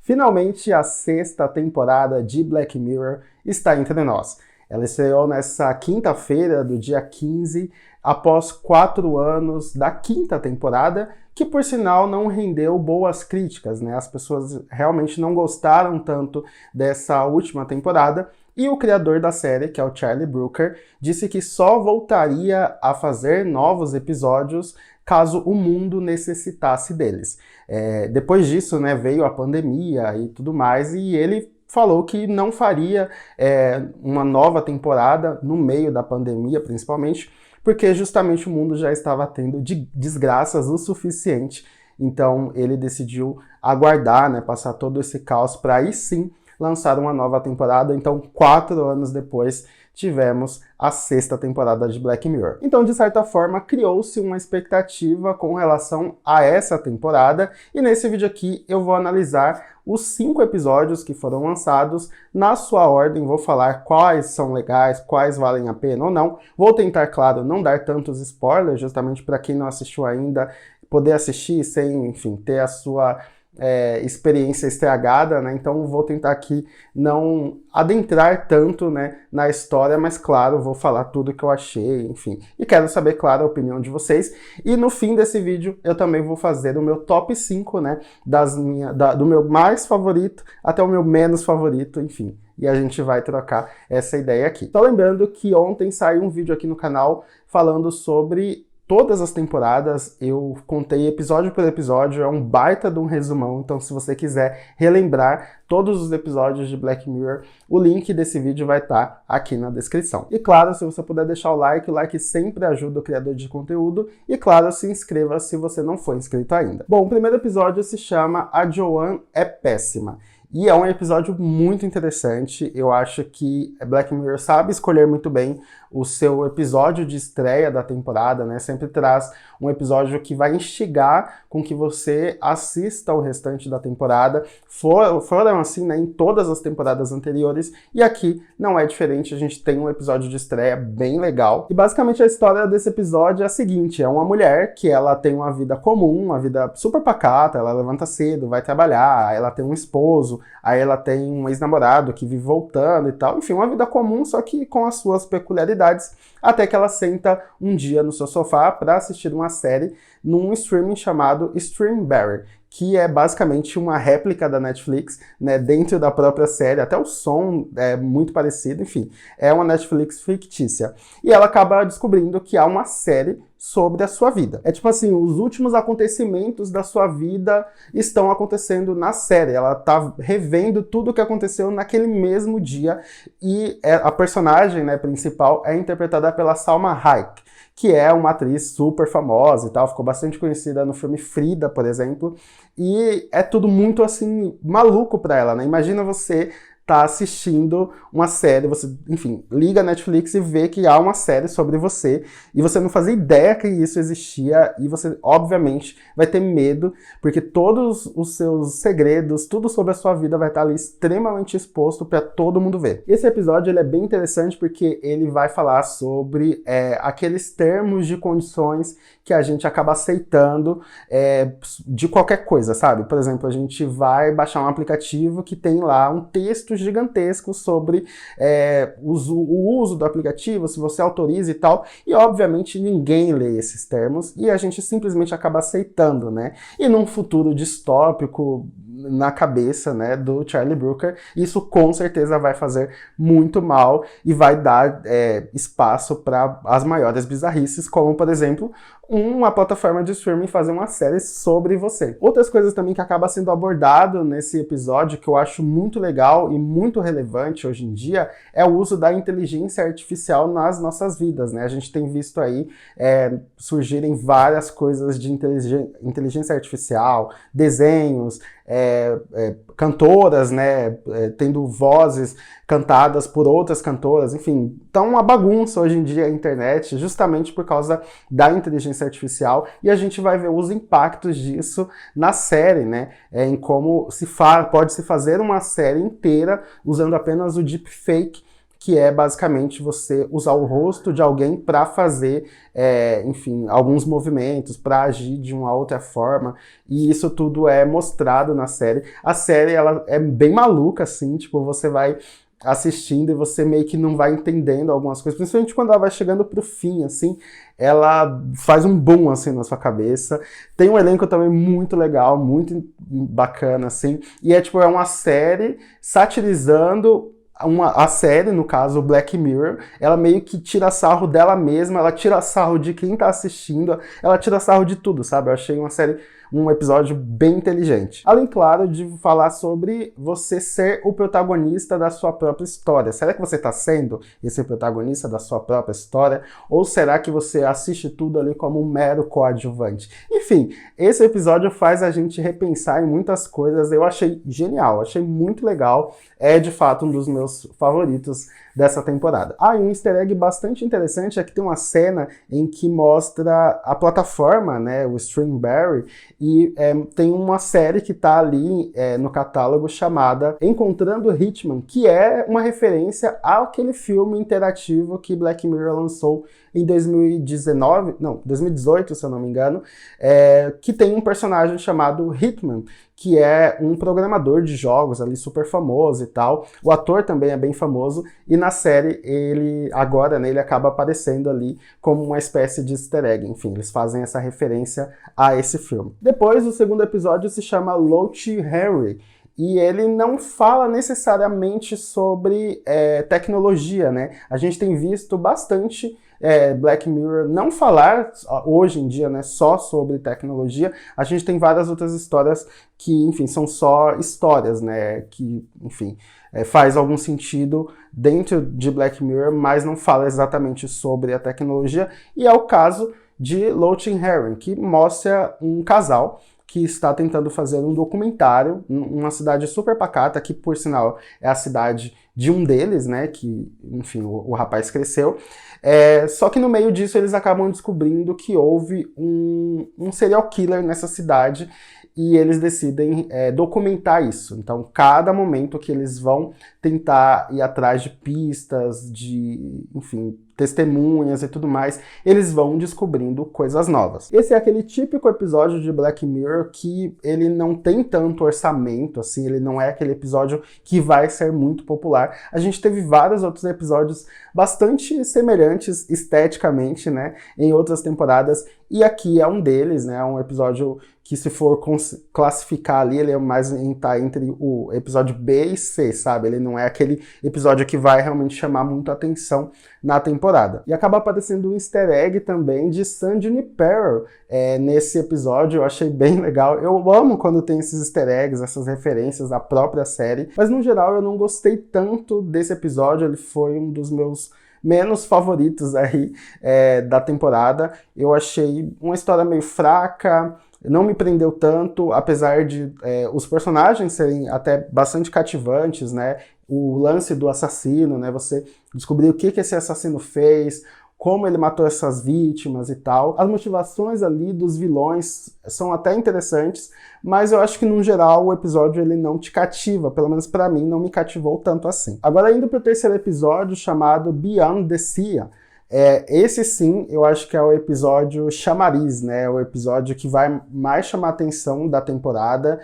Finalmente, a sexta temporada de Black Mirror está entre nós. Ela estreou nessa quinta-feira, do dia 15, após 4 anos da quinta temporada, que por sinal não rendeu boas críticas, né? As pessoas realmente não gostaram tanto dessa última temporada, e o criador da série, que é o Charlie Brooker, disse que só voltaria a fazer novos episódios caso o mundo necessitasse deles. Depois disso, né, veio a pandemia e tudo mais, e ele falou que não faria uma nova temporada no meio da pandemia, principalmente, porque justamente o mundo já estava tendo desgraças o suficiente. Então ele decidiu aguardar, né, passar todo esse caos para aí sim lançar uma nova temporada. Então 4 anos depois tivemos a sexta temporada de Black Mirror. Então, de certa forma, criou-se uma expectativa com relação a essa temporada, e nesse vídeo aqui eu vou analisar os 5 episódios que foram lançados na sua ordem, vou falar quais são legais, quais valem a pena ou não. Vou tentar, claro, não dar tantos spoilers, justamente para quem não assistiu ainda poder assistir sem, enfim, ter a sua experiência estragada, né? Então vou tentar aqui não adentrar tanto, né, na história, mas claro, vou falar tudo que eu achei, enfim. E quero saber, claro, a opinião de vocês. E no fim desse vídeo eu também vou fazer o meu top 5, né, do meu mais favorito até o meu menos favorito, enfim. E a gente vai trocar essa ideia aqui. Tô lembrando que ontem saiu um vídeo aqui no canal falando sobre todas as temporadas. Eu contei episódio por episódio, é um baita de um resumão, então se você quiser relembrar todos os episódios de Black Mirror, o link desse vídeo vai estar aqui na descrição. E claro, se você puder deixar o like sempre ajuda o criador de conteúdo, e claro, se inscreva se você não for inscrito ainda. Bom, o primeiro episódio se chama A Joanne é Péssima. E é um episódio muito interessante. Eu acho que Black Mirror sabe escolher muito bem o seu episódio de estreia da temporada, né? Sempre traz um episódio que vai instigar com que você assista o restante da temporada. Foram assim, né, em todas as temporadas anteriores, e aqui não é diferente. A gente tem um episódio de estreia bem legal. E basicamente a história desse episódio é a seguinte: é uma mulher que ela tem uma vida comum, uma vida super pacata, ela levanta cedo, vai trabalhar, ela tem um esposo, aí ela tem um ex-namorado que vive voltando e tal. Enfim, uma vida comum, só que com as suas peculiaridades, até que ela senta um dia no seu sofá para assistir uma série num streaming chamado Streamberry, que é basicamente uma réplica da Netflix, né, dentro da própria série. Até o som é muito parecido, enfim, é uma Netflix fictícia. E ela acaba descobrindo que há uma série sobre a sua vida. É tipo assim, os últimos acontecimentos da sua vida estão acontecendo na série. Ela tá revendo tudo o que aconteceu naquele mesmo dia, e a personagem, né, principal é interpretada pela Salma Hayek, que é uma atriz super famosa e tal, ficou bastante conhecida no filme Frida, por exemplo, e é tudo muito, assim, maluco pra ela, né? Imagina você tá assistindo uma série, você, enfim, liga a Netflix e vê que há uma série sobre você, e você não fazia ideia que isso existia, e você, obviamente, vai ter medo, porque todos os seus segredos, tudo sobre a sua vida vai estar ali extremamente exposto para todo mundo ver. Esse episódio ele é bem interessante porque ele vai falar sobre aqueles termos de condições que a gente acaba aceitando de qualquer coisa, sabe? Por exemplo, a gente vai baixar um aplicativo que tem lá um texto gigantesco sobre o uso do aplicativo, se você autoriza e tal, e obviamente ninguém lê esses termos e a gente simplesmente acaba aceitando, né? E num futuro distópico na cabeça, né, do Charlie Brooker, isso com certeza vai fazer muito mal e vai dar espaço para as maiores bizarrices, como, por exemplo, uma plataforma de streaming fazer uma série sobre você. Outras coisas também que acaba sendo abordado nesse episódio, que eu acho muito legal e muito relevante hoje em dia, é o uso da inteligência artificial nas nossas vidas, né? A gente tem visto aí surgirem várias coisas de inteligência artificial, desenhos, cantoras, né, tendo vozes cantadas por outras cantoras, enfim, tá uma bagunça hoje em dia a internet, justamente por causa da inteligência artificial, e a gente vai ver os impactos disso na série, né, em como pode se fazer uma série inteira usando apenas o deepfake, que é basicamente você usar o rosto de alguém para fazer, enfim, alguns movimentos, para agir de uma outra forma, e isso tudo é mostrado na série. A série, ela é bem maluca, assim, tipo, você vai assistindo e você meio que não vai entendendo algumas coisas, principalmente quando ela vai chegando pro fim, assim, ela faz um boom, assim, na sua cabeça. Tem um elenco também muito legal, muito bacana, assim, e tipo, é uma série satirizando a série, no caso, Black Mirror. Ela meio que tira sarro dela mesma, ela tira sarro de quem tá assistindo, ela tira sarro de tudo, sabe? Eu achei uma série, um episódio bem inteligente. Além, claro, de falar sobre você ser o protagonista da sua própria história. Será que você tá sendo esse protagonista da sua própria história? Ou será que você assiste tudo ali como um mero coadjuvante? Enfim, esse episódio faz a gente repensar em muitas coisas. Eu achei genial, achei muito legal. É, de fato, um dos meus favoritos dessa temporada. Ah, e um easter egg bastante interessante é que tem uma cena em que mostra a plataforma, né, o Streamberry, e tem uma série que tá ali no catálogo chamada Encontrando Hitman, que é uma referência àquele filme interativo que Black Mirror lançou em 2018, se eu não me engano, que tem um personagem chamado Hitman, que é um programador de jogos ali super famoso e tal. O ator também é bem famoso, e na série ele agora, né, ele acaba aparecendo ali como uma espécie de easter egg. Enfim, eles fazem essa referência a esse filme. Depois, o segundo episódio se chama Lochi Henry, e ele não fala necessariamente sobre tecnologia, né? A gente tem visto bastante Black Mirror não falar hoje em dia, né, só sobre tecnologia. A gente tem várias outras histórias que, enfim, são só histórias, né, que, enfim, faz algum sentido dentro de Black Mirror, mas não fala exatamente sobre a tecnologia, e é o caso de Lochi Henry, que mostra um casal que está tentando fazer um documentário numa cidade super pacata, que, por sinal, é a cidade de um deles, né, que, enfim, o rapaz cresceu. Só que no meio disso eles acabam descobrindo que houve um serial killer nessa cidade, e eles decidem documentar isso. Então, cada momento que eles vão tentar ir atrás de pistas, de, enfim, testemunhas e tudo mais, eles vão descobrindo coisas novas. Esse é aquele típico episódio de Black Mirror que ele não tem tanto orçamento, assim, ele não é aquele episódio que vai ser muito popular. A gente teve vários outros episódios bastante semelhantes esteticamente, né, em outras temporadas, e aqui é um deles, né, é um episódio que, se for classificar ali, ele é mais tá entre o episódio B e C, sabe? Ele não é aquele episódio que vai realmente chamar muito a atenção na temporada. E acaba aparecendo um easter egg também de San Junipero nesse episódio. Eu achei bem legal. Eu amo quando tem esses easter eggs, essas referências à própria série, mas no geral eu não gostei tanto desse episódio. Ele foi um dos meus menos favoritos aí da temporada. Eu achei uma história meio fraca, não me prendeu tanto, apesar de os personagens serem até bastante cativantes, né? O lance do assassino, né? Você descobrir o que esse assassino fez, como ele matou essas vítimas e tal. As motivações ali dos vilões são até interessantes, mas eu acho que, no geral, o episódio ele não te cativa, pelo menos pra mim, não me cativou tanto assim. Agora, indo pro terceiro episódio, chamado Beyond the Sea. Esse sim, eu acho que é o episódio chamariz, né? O episódio que vai mais chamar a atenção da temporada,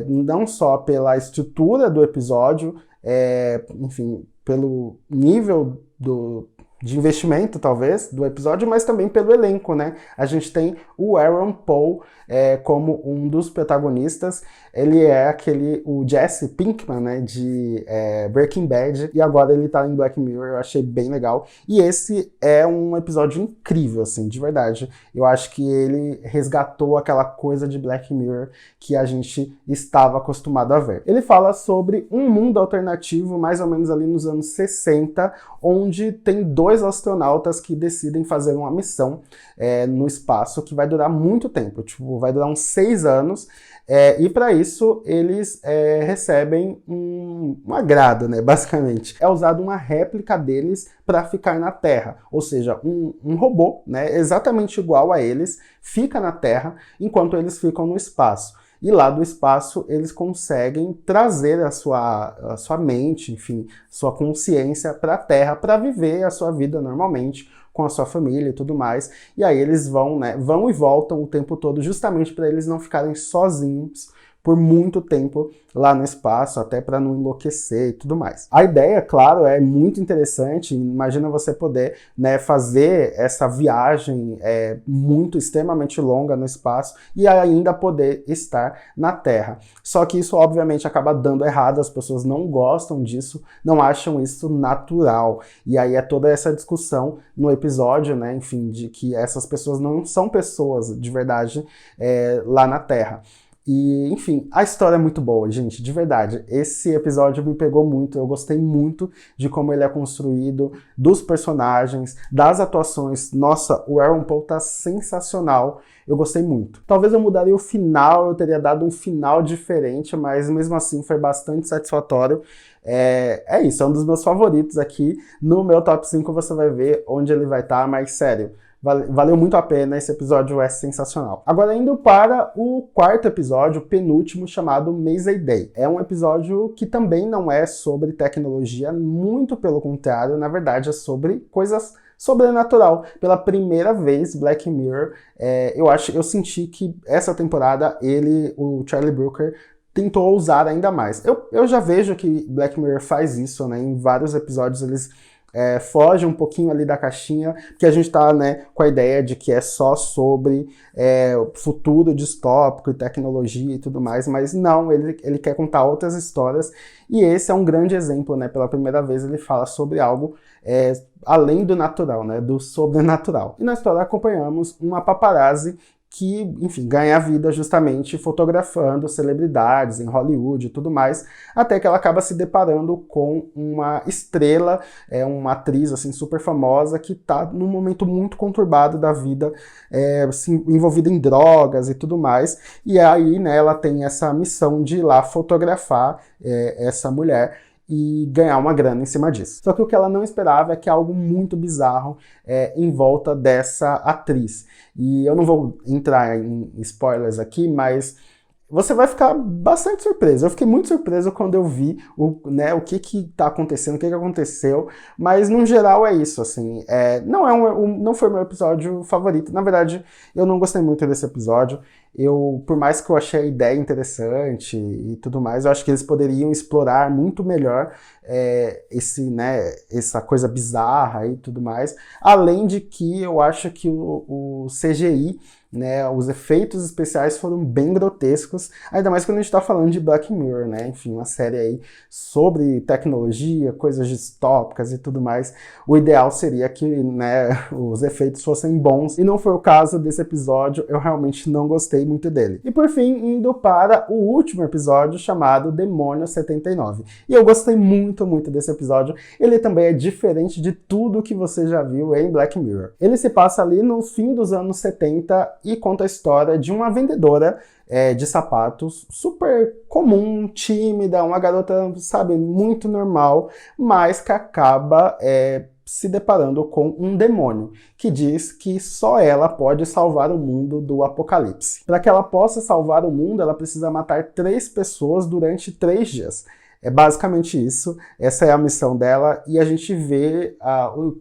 não só pela estrutura do episódio, enfim, pelo nível de investimento, talvez, do episódio, mas também pelo elenco, né? A gente tem o Aaron Paul como um dos protagonistas. Ele é o Jesse Pinkman, né, de Breaking Bad, e agora ele tá em Black Mirror. Eu achei bem legal. E esse é um episódio incrível, assim, de verdade. Eu acho que ele resgatou aquela coisa de Black Mirror que a gente estava acostumado a ver. Ele fala sobre um mundo alternativo, mais ou menos ali nos anos 60, onde tem dois astronautas que decidem fazer uma missão no espaço que vai durar muito tempo, tipo, vai durar uns 6 anos, e para isso eles recebem um agrado, né, basicamente. É usado uma réplica deles para ficar na Terra, ou seja, um robô, né, exatamente igual a eles, fica na Terra enquanto eles ficam no espaço. e lá do espaço eles conseguem trazer a sua mente, enfim, sua consciência para a Terra para viver a sua vida normalmente, com a sua família e tudo mais. E aí eles vão, né, vão e voltam o tempo todo justamente para eles não ficarem sozinhos por muito tempo lá no espaço, até para não enlouquecer e tudo mais. A ideia, claro, é muito interessante. Imagina você poder, né, fazer essa viagem muito, extremamente longa no espaço e ainda poder estar na Terra. Só que isso, obviamente, acaba dando errado, as pessoas não gostam disso, não acham isso natural. E aí é toda essa discussão no episódio, né, enfim, de que essas pessoas não são pessoas de verdade lá na Terra. E, enfim, a história é muito boa, gente, de verdade. Esse episódio me pegou muito, eu gostei muito de como ele é construído, dos personagens, das atuações. Nossa, o Aaron Paul tá sensacional, eu gostei muito. Talvez eu mudaria o final, eu teria dado um final diferente, mas mesmo assim foi bastante satisfatório. É isso, é um dos meus favoritos aqui. No meu top 5 você vai ver onde ele vai estar, mas sério, valeu muito a pena, esse episódio é sensacional. Agora indo para o quarto episódio, penúltimo, chamado Mazey Day. É um episódio que também não é sobre tecnologia, muito pelo contrário, na verdade é sobre coisas sobrenatural. Pela primeira vez, Black Mirror, eu senti que essa temporada o Charlie Brooker, tentou ousar ainda mais. Eu já vejo que Black Mirror faz isso, né? Em vários episódios eles foge um pouquinho ali da caixinha, porque a gente tá, né, com a ideia de que é só sobre futuro distópico e tecnologia e tudo mais, mas não, ele quer contar outras histórias, e esse é um grande exemplo, né, pela primeira vez ele fala sobre algo além do natural, né, do sobrenatural. E na história acompanhamos uma paparazzi que, enfim, ganha vida justamente fotografando celebridades em Hollywood e tudo mais, até que ela acaba se deparando com uma estrela, uma atriz assim super famosa que está num momento muito conturbado da vida, assim, envolvida em drogas e tudo mais, e aí, né, ela tem essa missão de ir lá fotografar essa mulher e ganhar uma grana em cima disso. Só que o que ela não esperava é que algo muito bizarro em volta dessa atriz. E eu não vou entrar em spoilers aqui, mas você vai ficar bastante surpreso. Eu fiquei muito surpreso quando eu vi o que tá acontecendo, o que aconteceu, mas no geral é isso, assim. Não foi meu episódio favorito. Na verdade, eu não gostei muito desse episódio. Por mais que eu achei a ideia interessante e tudo mais, eu acho que eles poderiam explorar muito melhor essa coisa bizarra e tudo mais. Além de que eu acho que o CGI, né, os efeitos especiais foram bem grotescos, ainda mais quando a gente tá falando de Black Mirror, né, enfim, uma série aí sobre tecnologia, coisas distópicas e tudo mais. O ideal seria que, né, os efeitos fossem bons, e não foi o caso desse episódio, eu realmente não gostei muito dele. E por fim, indo para o último episódio, chamado Demônio 79. E eu gostei muito desse episódio. Ele também é diferente de tudo que você já viu em Black Mirror. Ele se passa ali no fim dos anos 70 e conta a história de uma vendedora de sapatos super comum, tímida, uma garota, sabe, muito normal, mas que acaba se deparando com um demônio que diz que só ela pode salvar o mundo do apocalipse. Para que ela possa salvar o mundo, ela precisa matar 3 pessoas durante 3 dias. É basicamente isso, essa é a missão dela, e a gente vê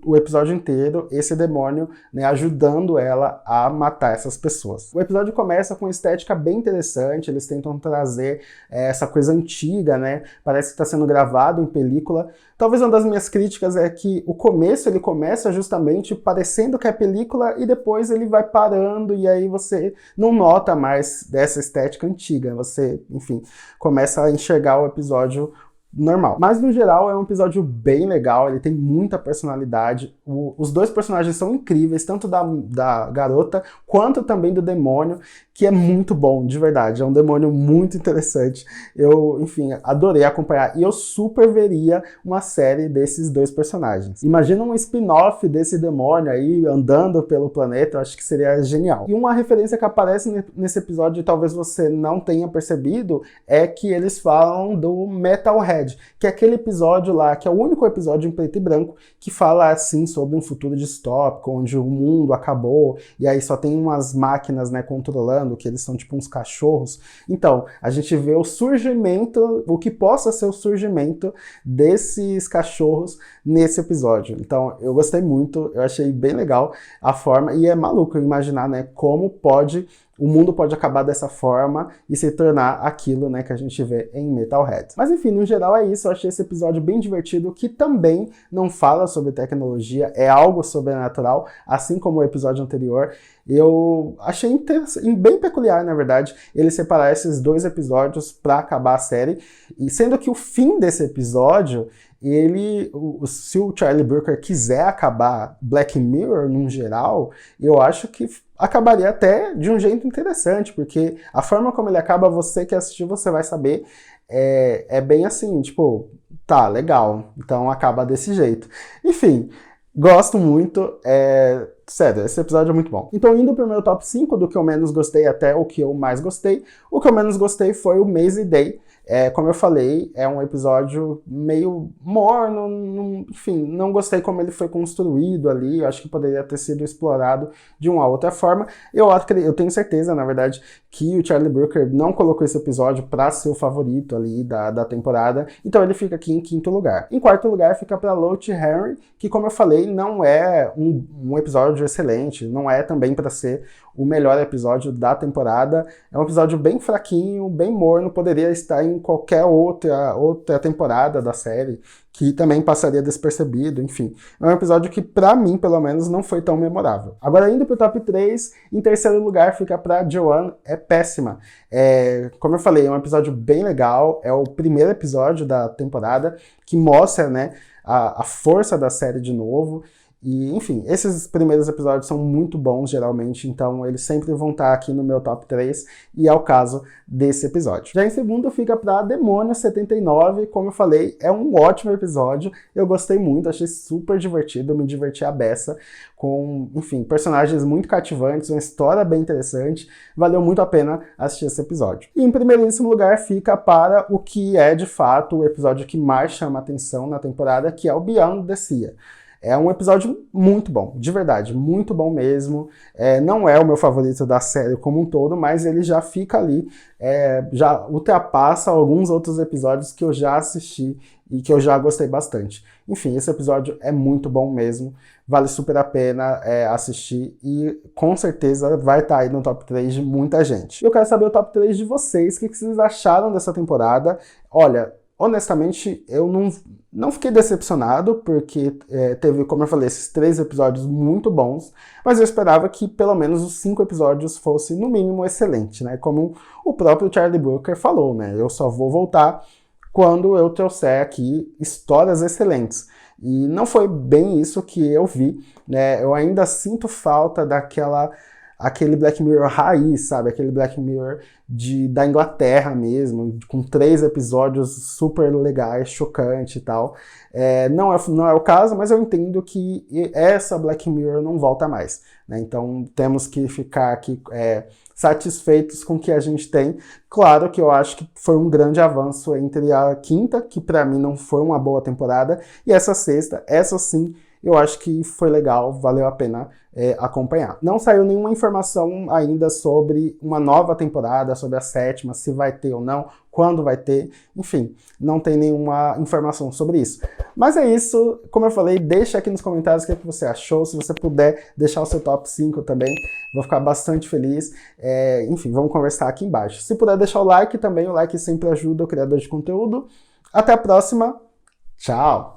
o episódio inteiro, esse demônio, né, ajudando ela a matar essas pessoas. O episódio começa com uma estética bem interessante, eles tentam trazer essa coisa antiga, né, parece que está sendo gravado em película. Talvez uma das minhas críticas é que o começo ele começa justamente parecendo que é película e depois ele vai parando e aí você não nota mais dessa estética antiga, você, enfim, começa a enxergar o episódio normal. Mas no geral é um episódio bem legal, ele tem muita personalidade, os 2 personagens são incríveis, tanto da garota quanto também do demônio, que é muito bom, de verdade, é um demônio muito interessante. Eu, enfim, adorei acompanhar e eu super veria uma série desses 2 personagens. Imagina um spin-off desse demônio aí andando pelo planeta, eu acho que seria genial. E uma referência que aparece nesse episódio e talvez você não tenha percebido é que eles falam do Metalhead. Metalhead, que é aquele episódio lá, que é o único episódio em preto e branco, que fala assim sobre um futuro distópico, onde o mundo acabou, e aí só tem umas máquinas, né, controlando, que eles são tipo uns cachorros. Então, a gente vê o surgimento, o que possa ser o surgimento desses cachorros nesse episódio. Então, eu gostei muito, eu achei bem legal a forma, e é maluco imaginar, né, como o mundo pode acabar dessa forma e se tornar aquilo, né, que a gente vê em Metalhead. Mas enfim, no geral é isso, eu achei esse episódio bem divertido, que também não fala sobre tecnologia, é algo sobrenatural, assim como o episódio anterior. Eu achei bem peculiar, na verdade, ele separar esses dois episódios para acabar a série, e sendo que o fim desse episódio, se o Charlie Brooker quiser acabar Black Mirror num geral, eu acho que acabaria até de um jeito interessante, porque a forma como ele acaba, você que assistiu, você vai saber, é bem assim, tipo, tá, legal, então acaba desse jeito. Enfim, gosto muito, sério, esse episódio é muito bom. Então, indo pro meu top 5, do que eu menos gostei até o que eu mais gostei, o que eu menos gostei foi o Mazey Day. Como eu falei, é um episódio meio morno, enfim, não gostei como ele foi construído ali, eu acho que poderia ter sido explorado de uma outra forma. Eu tenho certeza, na verdade, que o Charlie Brooker não colocou esse episódio para ser o favorito ali da temporada, então ele fica aqui em quinto lugar. Em quarto lugar fica para Lotte Henry, que, como eu falei, não é um episódio excelente, não é também para ser o melhor episódio da temporada, é um episódio bem fraquinho, bem morno, poderia estar em qualquer outra temporada da série, que também passaria despercebido, enfim. É um episódio que, pra mim, pelo menos, não foi tão memorável. Agora, indo pro top 3, em terceiro lugar fica pra Joanne, é péssima. Como eu falei, é um episódio bem legal, é o primeiro episódio da temporada, que mostra, né, a força da série de novo. E, enfim, esses primeiros episódios são muito bons, geralmente, então eles sempre vão estar aqui no meu top 3, e é o caso desse episódio. Já em segundo fica para Demônio 79, como eu falei, é um ótimo episódio, eu gostei muito, achei super divertido, me diverti a beça, com, enfim, personagens muito cativantes, uma história bem interessante, valeu muito a pena assistir esse episódio. E em primeiríssimo lugar fica para o que é, de fato, o episódio que mais chama atenção na temporada, que é o Beyond the Sea. É um episódio muito bom, de verdade, muito bom mesmo. Não é o meu favorito da série como um todo, mas ele já fica ali, já ultrapassa alguns outros episódios que eu já assisti e que eu já gostei bastante. Enfim, esse episódio é muito bom mesmo, vale super a pena assistir e com certeza vai estar aí no top 3 de muita gente. Eu quero saber o top 3 de vocês, o que vocês acharam dessa temporada. Olha, honestamente, eu não fiquei decepcionado, porque teve, como eu falei, esses 3 episódios muito bons, mas eu esperava que pelo menos os 5 episódios fossem, no mínimo, excelente, né? Como o próprio Charlie Brooker falou, né? Eu só vou voltar quando eu trouxer aqui histórias excelentes. E não foi bem isso que eu vi, né? Eu ainda sinto falta aquele Black Mirror raiz, sabe? Aquele Black Mirror da Inglaterra mesmo, com 3 episódios super legais, chocante e tal. Não é o caso, mas eu entendo que essa Black Mirror não volta mais, né? Então temos que ficar aqui satisfeitos com o que a gente tem. Claro que eu acho que foi um grande avanço entre a quinta, que pra mim não foi uma boa temporada, e essa sexta, essa sim, eu acho que foi legal, valeu a pena acompanhar. Não saiu nenhuma informação ainda sobre uma nova temporada, sobre a 7ª, se vai ter ou não, quando vai ter, enfim, não tem nenhuma informação sobre isso. Mas é isso, como eu falei, deixa aqui nos comentários o que você achou, se você puder deixar o seu top 5 também, vou ficar bastante feliz. Enfim, vamos conversar aqui embaixo. Se puder deixar o like também, o like sempre ajuda o criador de conteúdo. Até a próxima, tchau!